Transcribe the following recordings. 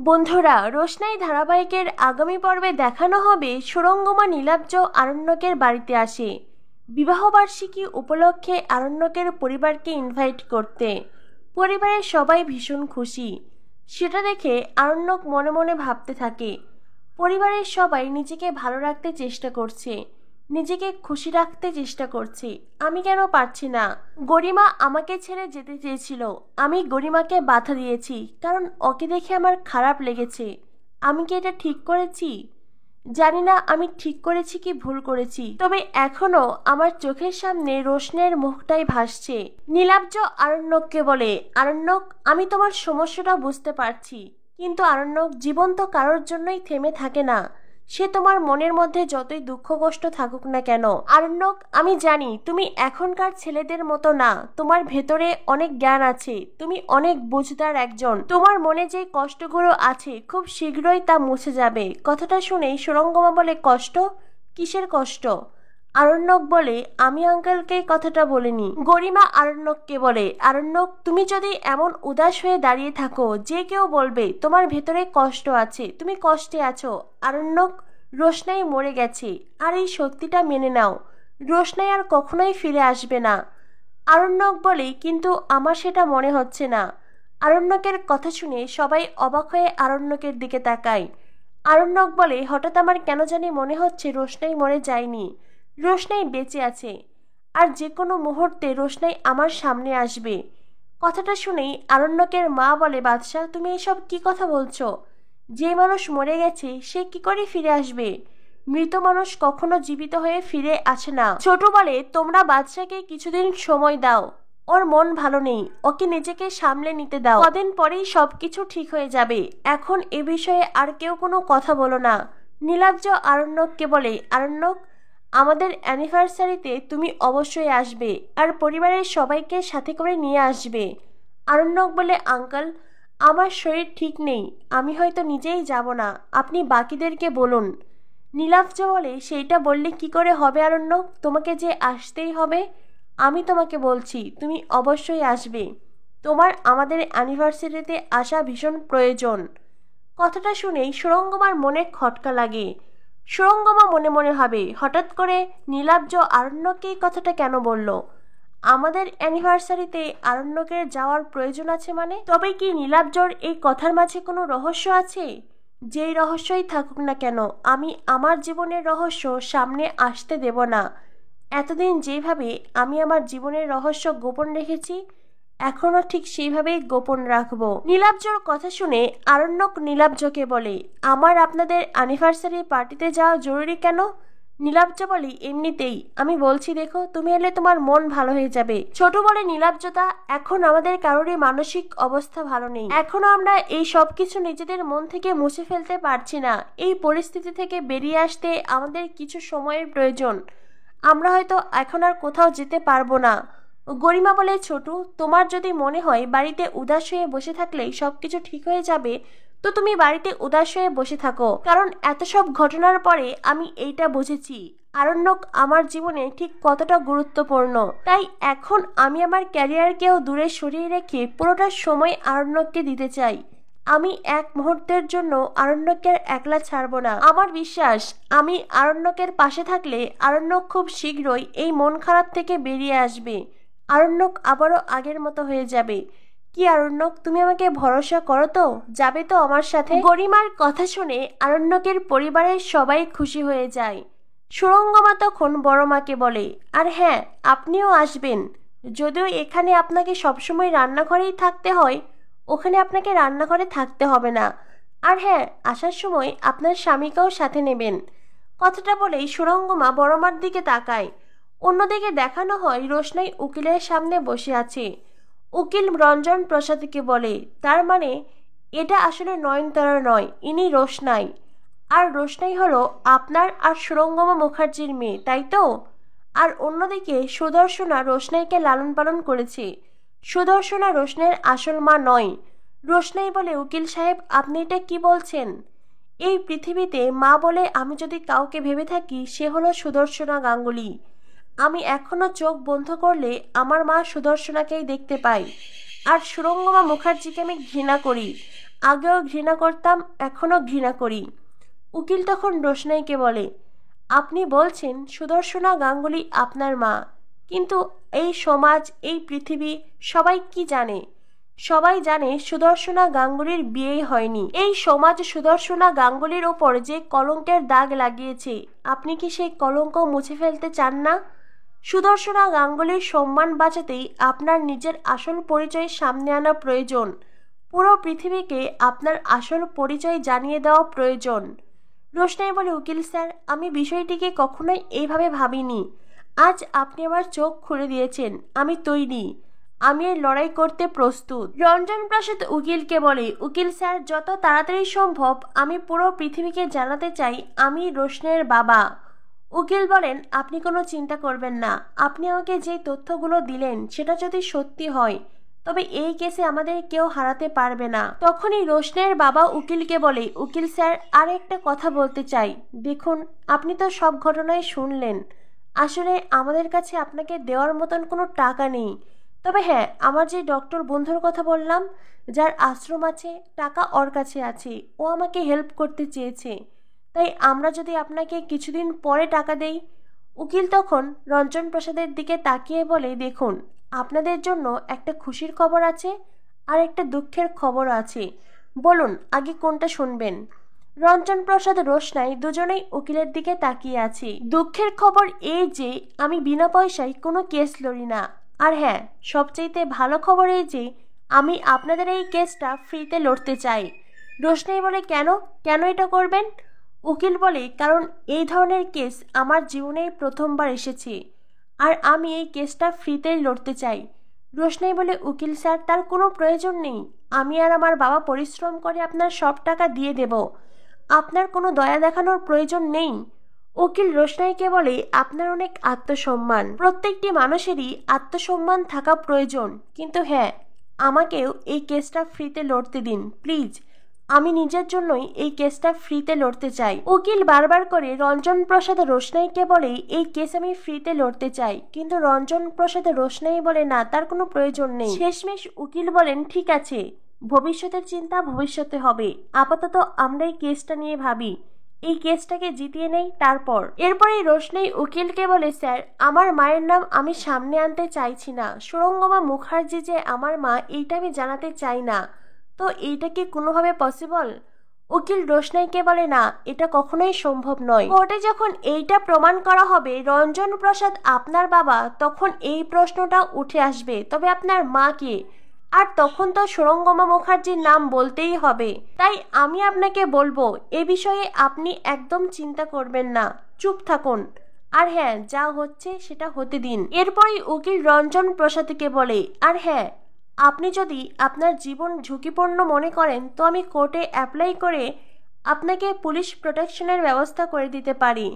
বন্ধুরা, রোশনাই ধারাবাহিকের আগামী পর্বে দেখানো হবে সুরঙ্গমা নীলাব্জ আরণ্যকের বাড়িতে আসে বিবাহবার্ষিকী উপলক্ষে আরণ্যকের পরিবারকে ইনভাইট করতে। পরিবারের সবাই ভীষণ খুশি। সেটা দেখে আরণ্যক মনে মনে ভাবতে থাকে, পরিবারের সবাই নিজেকে ভালো রাখতে চেষ্টা করছে, নিজেকে খুশি রাখতে চেষ্টা করছে, আমি কেন পারছি না? গরিমা আমাকে ছেড়ে যেতে চেয়েছিল, আমি গরিমাকে বাধা দিয়েছি কারণ ওকে দেখে আমার খারাপ লেগেছে। আমি কি এটা ঠিক করেছি? জানি না আমি ঠিক করেছি কি ভুল করেছি, তবে এখনো আমার চোখের সামনে রোশনের মুখটাই ভাসছে। নীলাব্জ আরণ্যককে বলে, আরণ্যক, আমি তোমার সমস্যাটা বুঝতে পারছি, কিন্তু আরণ্যক, জীবন তো কারোর জন্যই থেমে থাকে না। সে তোমার মনের মধ্যে যতই দুঃখ কষ্ট থাকুক না কেন। আরণ্যক, আমি জানি তুমি এখনকার ছেলেদের মতো না, তোমার ভেতরে অনেক জ্ঞান আছে, তুমি অনেক বুঝদার একজন। তোমার মনে যে কষ্টগুলো আছে খুব শীঘ্রই তা মুছে যাবে। কথাটা শুনেই সুরঙ্গমা বলে, কষ্ট? কিসের কষ্ট? আরণ্যক বলে, আমি আঙ্কেলকে কথাটা বলিনি। গরিমা আরণ্যককে বলে, আরণ্যক, তুমি যদি এমন উদাস হয়ে দাঁড়িয়ে থাকো, যে কেউ বলবে তোমার ভেতরে কষ্ট আছে, তুমি কষ্টে আছো। আরণ্যক, রোশনাই মরে গেছে, আর এই সত্যিটা মেনে নাও। রোশনাই আর কখনোই ফিরে আসবে না। আরণ্যক বলে, কিন্তু আমার সেটা মনে হচ্ছে না। আরণ্যকের কথা শুনে সবাই অবাক হয়ে আরণ্যকের দিকে তাকায়। আরণ্যক বলে, হঠাৎ আমার কেন জানি মনে হচ্ছে রোশনাই মরে যায়নি, রোশনাই বেঁচে আছে, আর যে কোনো মুহূর্তে রোশনাই আমার সামনে আসবে। কথাটা শুনেই আরণ্যকের মা বলে, বাদশাহ, তুমি এসব কি কথা বলছো? যে মানুষ মরে গেছে সে কি করে ফিরে আসবে? মৃত মানুষ কখনো জীবিত হয়ে ফিরে আসে না। ছোট বলে, তোমরা বাদশাকে কিছুদিন সময় দাও, ওর মন ভালো নেই, ওকে নিজেকে সামলে নিতে দাও, কদিন পরেই সবকিছু ঠিক হয়ে যাবে। এখন এ বিষয়ে আর কেউ কোনো কথা বলো না। নীলাব্জ আরণ্যককে বলে, আরণ্যক, আমাদের অ্যানিভার্সারিতে তুমি অবশ্যই আসবে, আর পরিবারের সবাইকে সাথে করে নিয়ে আসবে। আরণ্যক বলে, আঙ্কেল, আমার শরীর ঠিক নেই, আমি হয়তো নিজেই যাব না, আপনি বাকিদেরকে বলুন। নীলাব্জ বলে, সেইটা বললে কি করে হবে আরণ্যক, তোমাকে যে আসতেই হবে। আমি তোমাকে বলছি, তুমি অবশ্যই আসবে, তোমার আমাদের অ্যানিভার্সারিতে আসা ভীষণ প্রয়োজন। কথাটা শুনেই সুরঙ্গমার মনে খটকা লাগে। সুরঙ্গমা মনে মনে ভাবে, হঠাৎ করে নীলাব্জ আরণ্যককে এই কথাটা কেন বলল? আমাদের অ্যানিভার্সারিতে আরণ্যকের যাওয়ার প্রয়োজন আছে মানে? তবে কি নীলাব্জর এই কথার মাঝে কোনো রহস্য আছে? যেই রহস্যই থাকুক না কেন, আমি আমার জীবনের রহস্য সামনে আসতে দেব না। এতদিন যেভাবে আমি আমার জীবনের রহস্য গোপন রেখেছি, এখনো ঠিক সেইভাবেই গোপন রাখবো। নীলাব্জর কথা শুনে আরণ্যক নীলাব্জকে বলে, আমার আপনাদের অ্যানিভার্সারি পার্টিতে যাওয়া জরুরি কেন? নীলাব্জ বলে, এমনিতেই আমি বলছি, দেখো, তুমি এলে তোমার মন ভালো হয়ে যাবে। ছোট বলে, নীলাব্জতা, এখন আমাদের কারোরই মানসিক অবস্থা ভালো নেই, এখনো আমরা এই সব কিছু নিজেদের মন থেকে মুছে ফেলতে পারছি না। এই পরিস্থিতি থেকে বেরিয়ে আসতে আমাদের কিছু সময়ের প্রয়োজন, আমরা হয়তো এখন আর কোথাও যেতে পারবো না। গরিমা বলে, ছোটু, তোমার যদি মনে হয় বাড়িতে উদাস হয়ে বসে থাকলেই সবকিছু ঠিক হয়ে যাবে, তো তুমি বাড়িতে উদাস হয়ে বসে থাকো, কারণ এত সব ঘটনার পরে আমি এইটা বুঝেছি আরণ্যক আমার জীবনে ঠিক কতটা গুরুত্বপূর্ণ। তাই এখন আমি আমার ক্যারিয়ারকেও দূরে সরিয়ে রেখে পুরোটা সময় আরণ্যককে দিতে চাই। আমি এক মুহূর্তের জন্য আরণ্যককে একলা ছাড়বো না। আমার বিশ্বাস, আমি আরণ্যকের পাশে থাকলে আরণ্যক খুব শীঘ্রই এই মন খারাপ থেকে বেরিয়ে আসবে, আরণ্যক আবারও আগের মতো হয়ে যাবে। কি আরণ্যক, তুমি আমাকে ভরসা করো তো? যাবে তো আমার সাথে? গরিমার কথা শুনে আরণ্যকের পরিবারের সবাই খুশি হয়ে যায়। সুরঙ্গমা তখন বড় মাকে বলে, আর হ্যাঁ, আপনিও আসবেন। যদিও এখানে আপনাকে সবসময় রান্নাঘরেই থাকতে হয়, ওখানে আপনাকে রান্নাঘরে থাকতে হবে না। আর হ্যাঁ, আসার সময় আপনার স্বামীকেও সাথে নেবেন। কথাটা বলেই সুরঙ্গমা বড়মার দিকে তাকায়। অন্যদিকে দেখানো হয় রোশনাই উকিলের সামনে বসে আছে। উকিল রঞ্জন প্রসাদকে বলে, তার মানে এটা আসলে নয়নতারা নয়, ইনি রোশনাই। আর রোশনাই হলো আপনার আর সুরঙ্গমা মুখার্জির মেয়ে, তাই তো? আর অন্যদিকে সুদর্শনা রোশনাইকে লালন পালন করেছে। সুদর্শনা রোশনাইয়ের আসল মা নয়। রোশনাই বলে, উকিল সাহেব, আপনি এটা কি বলছেন? এই পৃথিবীতে মা বলে আমি যদি কাউকে ভেবে থাকি, সে হলো সুদর্শনা গাঙ্গুলি। আমি এখনো চোখ বন্ধ করলে আমার মা সুদর্শনাকেই দেখতে পাই, আর সুরঙ্গমা মুখার্জিকে আমি ঘৃণা করি। আগেও ঘৃণা করতাম, এখনও ঘৃণা করি। উকিল তখন রোশনাইকে বলে, আপনি বলছেন সুদর্শনা গাঙ্গুলি আপনার মা, কিন্তু এই সমাজ, এই পৃথিবী সবাই কি জানে? সবাই জানে সুদর্শনা গাঙ্গুলির বিয়েই হয়নি। এই সমাজ সুদর্শনা গাঙ্গুলির ওপর যে কলঙ্কের দাগ লাগিয়েছে, আপনি কি সেই কলঙ্ক মুছে ফেলতে চান না? সুদর্শনা গাঙ্গুলির সম্মান বাঁচাতেই আপনার নিজের আসল পরিচয় সামনে আনা প্রয়োজন। পুরো পৃথিবীকে আপনার আসল পরিচয় জানিয়ে দেওয়া প্রয়োজন। রোশনাই বলে, উকিল স্যার, আমি বিষয়টিকে কখনোই এইভাবে ভাবিনি। আজ আপনি আমার চোখ খুলে দিয়েছেন। আমি তৈরি, আমি এই লড়াই করতে প্রস্তুত। রঞ্জন প্রসাদ উকিলকে বলে, উকিল স্যার, যত তাড়াতাড়ি সম্ভব আমি পুরো পৃথিবীকে জানাতে চাই আমি রোশনাইয়ের বাবা। উকিল বলেন, আপনি কোনো চিন্তা করবেন না। আপনি আমাকে যে তথ্যগুলো দিলেন সেটা যদি সত্যি হয় তবে এই কেসে আমাদের কেউ হারাতে পারবে না। তখনই রোশনাইয়ের বাবা উকিলকে বলে, উকিল স্যার, আর একটা কথা বলতে চাই। দেখুন, আপনি তো সব ঘটনাই শুনলেন। আসলে আমাদের কাছে আপনাকে দেওয়ার মতন কোনো টাকা নেই। তবে হ্যাঁ, আমার যে ডক্টর বন্ধুর কথা বললাম, যার আশ্রম আছে, টাকা ওর কাছে আছে। ও আমাকে হেল্প করতে চেয়েছে। তাই আমরা যদি আপনাকে কিছুদিন পরে টাকা দেই। উকিল তখন রঞ্জন প্রসাদের দিকে তাকিয়ে বলে, দেখুন, আপনাদের জন্য একটা খুশির খবর আছে আর একটা দুঃখের খবর আছে। বলুন আগে কোনটা শুনবেন? রঞ্জন প্রসাদ রোশনাই দুজনেই উকিলের দিকে তাকিয়ে আছে। দুঃখের খবর এই যে আমি বিনা পয়সায় কোনো কেস লড়ি না। আর হ্যাঁ, সবচাইতে ভালো খবর এই যে আমি আপনাদের এই কেসটা ফ্রিতে লড়তে চাই। রোশনাই বলে, কেন কেন এটা করবেন? উকিল বলে, কারণ এই ধরনের কেস আমার জীবনেই প্রথমবার এসেছে আর আমি এই কেসটা ফ্রিতেই লড়তে চাই। রোশনাই বলে, উকিল স্যার, তার কোনো প্রয়োজন নেই। আমি আর আমার বাবা পরিশ্রম করে আপনার সব টাকা দিয়ে দেব। আপনার কোনো দয়া দেখানোর প্রয়োজন নেই। উকিল রোশনাইকে বলে, আপনার অনেক আত্মসম্মান। প্রত্যেকটি মানুষেরই আত্মসম্মান থাকা প্রয়োজন। কিন্তু হ্যাঁ, আমাকেও এই কেসটা ফ্রিতে লড়তে দিন প্লিজ। আমি নিজের জন্যই এই কেসটা ফ্রিতে লড়তে চাই। উকিল বারবার করে রঞ্জন প্রসাদ রোশনাইকে বলে, এই কেস আমি ফ্রিতে লড়তে চাই। কিন্তু রঞ্জন প্রসাদ রোশনাই বলে, না, তার কোনো প্রয়োজন নেই। শেষমেশ উকিল বলেন, ঠিক আছে, ভবিষ্যতের চিন্তা ভবিষ্যতে হবে। আপাতত আমরা এই কেসটা নিয়ে ভাবি, এই কেসটাকে জিতিয়ে নেই, তারপর। এরপরেই রোশনাই উকিলকে বলে, স্যার, আমার মায়ের নাম আমি সামনে আনতে চাইছি না। সুরঙ্গমা মুখার্জি যে আমার মা, এইটা আমি জানাতে চাই না। তো এইটা কি কোনোভাবে পসিবল? উকিল রোশনাইকে বলে, না, এটা কখনোই সম্ভব নয়। কোর্টে যখন এইটা প্রমাণ করা হবে রঞ্জন প্রসাদ আপনার বাবা, তখন এই প্রশ্নটা উঠে আসবে, তবে আপনার মা কে? আর তখন তো সুরঙ্গমা মুখার্জির নাম বলতেই হবে। তাই আমি আপনাকে বলবো, এ বিষয়ে আপনি একদম চিন্তা করবেন না, চুপ থাকুন। আর হ্যাঁ, যা হচ্ছে সেটা হতে দিন। এরপরই উকিল রঞ্জন প্রসাদকে বলে, আর হ্যাঁ, আপনি যদি আপনার জীবন ঝুঁকিপূর্ণ মনে করেন তো আমি কোর্টে অ্যাপ্লাই করে আপনাকে পুলিশ প্রোটেকশনের ব্যবস্থা করে দিতে পারি।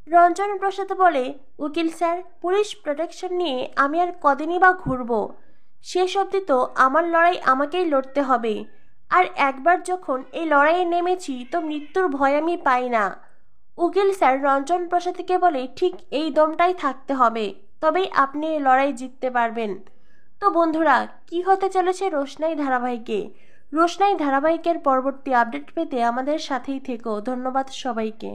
রঞ্জন প্রসাদ বলে, উকিল স্যার, পুলিশ প্রোটেকশন নিয়ে আমি আর কদিনই বা ঘুরবো? শেষ অবধি তো আমার লড়াই আমাকেই লড়তে হবে। আর একবার যখন এই লড়াইয়ে নেমেছি তো মৃত্যুর ভয় আমি পাই না। উকিল স্যার রঞ্জন প্রসাদকে বলে, ঠিক এই দমটাই থাকতে হবে, তবেই আপনি এই লড়াই জিততে পারবেন। তো বন্ধুরা, কি হতে চলেছে রোশনাই ধারাবাহিকে? রোশনাই ধারাবাহিকের পরবর্তী আপডেট পেতে আমাদের সাথেই থেকো। ধন্যবাদ সবাইকে।